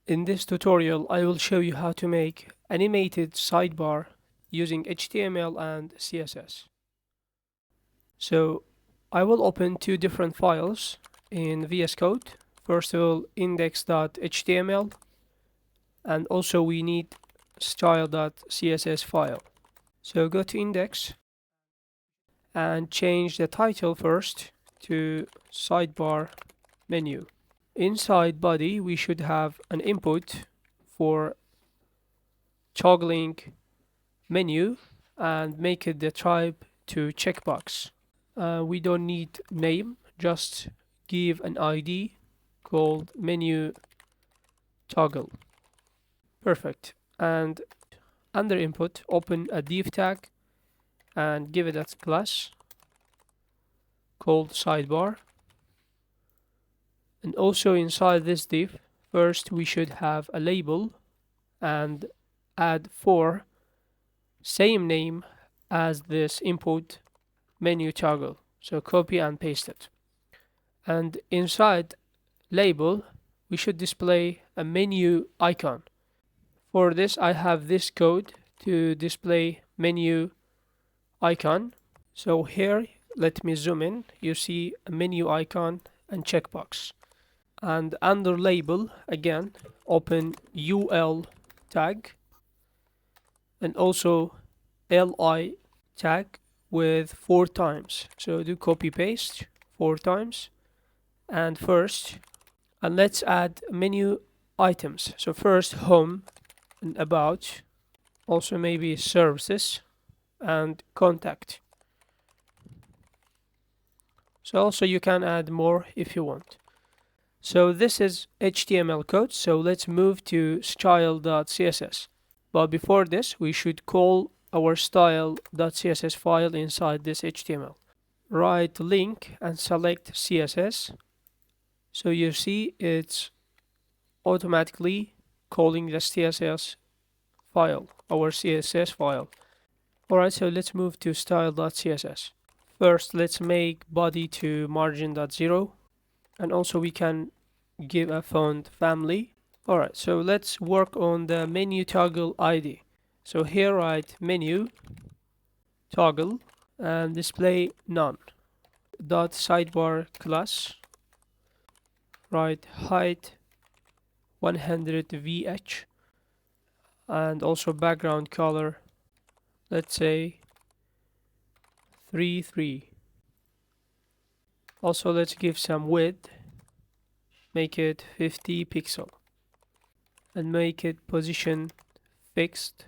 In this tutorial, I will show you how to make animated sidebar using HTML and CSS. So I will open two different files in VS Code. First of all, index.html, and also we need style.css file. So go to index and change the title first to sidebar menu. Inside body, we should have an input for toggling menu and make it the type to checkbox. We don't need name, just give an ID called menu toggle. Perfect. And under input, open a div tag and give it a class called sidebar. And also inside this div, first we should have a label and add for same name as this input menu toggle. So copy and paste it. And inside label, we should display a menu icon. For this, I have this code to display menu icon. So here, let me zoom in. You see a menu icon and checkbox. And under label, again, open UL tag and also li tag with 4 times. So do copy paste 4 times. And first, and let's add menu items. So first home and about, also maybe services and contact. So also you can add more if you want. So this is HTML code. So let's move to style.css. But before this, we should call our style.css file inside this HTML. Right link and select CSS. So you see it's automatically calling the CSS file, our CSS file. Alright, so let's move to style.css. First, let's make body to margin.0, and also we can give a font family. Alright, so let's work on the menu toggle ID. So here write menu toggle and display none. Dot sidebar class, write height 100 VH, and also background color, let's say 3. Also let's give some width, make it 50 pixel, and make it position fixed,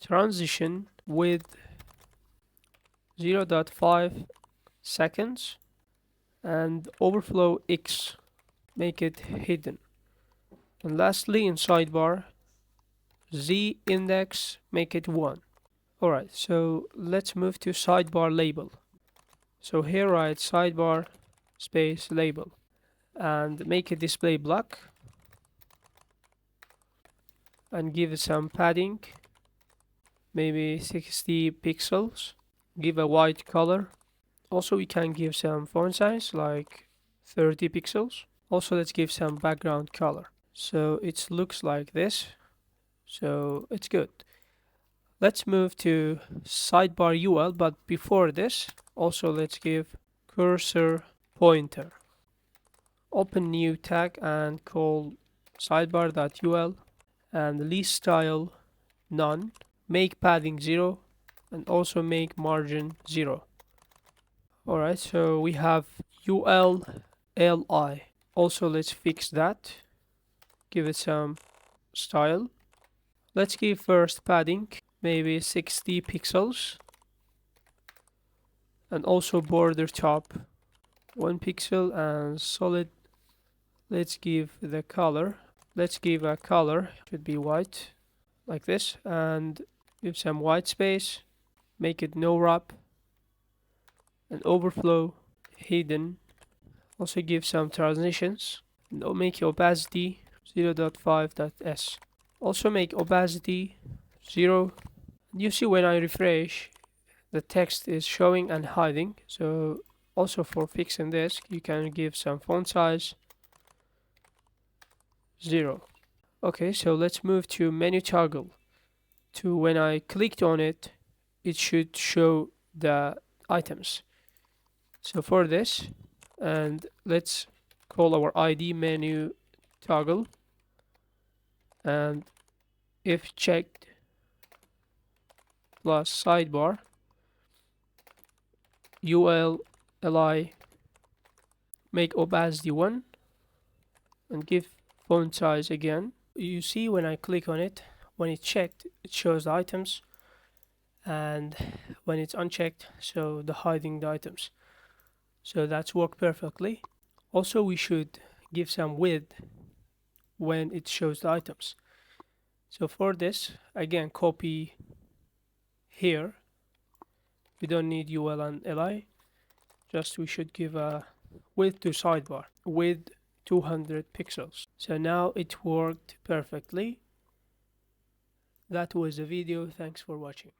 transition with 0.5 seconds, and overflow X, make it hidden. And lastly, in sidebar, Z index, make it 1. Alright, so let's move to sidebar label. So here write sidebar space label and make it display block and give it some padding, maybe 60 pixels. Give a white color. Also we can give some font size like 30 pixels. Also let's give some background color. So it looks like this. So it's good. Let's move to sidebar UL, but before this, also let's give cursor pointer. Open new tag and call sidebar.ul and list style none. Make padding 0 and also make margin 0. Alright, so we have UL li. Also let's fix that. Give it some style. Let's give first padding, maybe 60 pixels, and also border top 1 pixel, and solid. Let's give the color. Let's give a color, should be white, like this, and give some white space, make it no wrap, and overflow hidden. Also give some transitions, and make opacity 0.5.s. Also make opacity 0. You see when I refresh, the text is showing and hiding. So also for fixing this, you can give some font size 0. Okay, so let's move to menu toggle. To when I clicked on it, it should show the items. So for this, and let's call our ID menu toggle, and if checked plus sidebar ul li make opacity 1 and give font size again. You see when I click on it, when it's checked, it shows the items, and when it's unchecked, so the hiding the items. So that's worked perfectly. Also, we should give some width when it shows the items. So for this, again, copy here. We don't need ul and li. Just we should give a width to sidebar with 200 pixels. So now it worked perfectly. That was the video. Thanks for watching.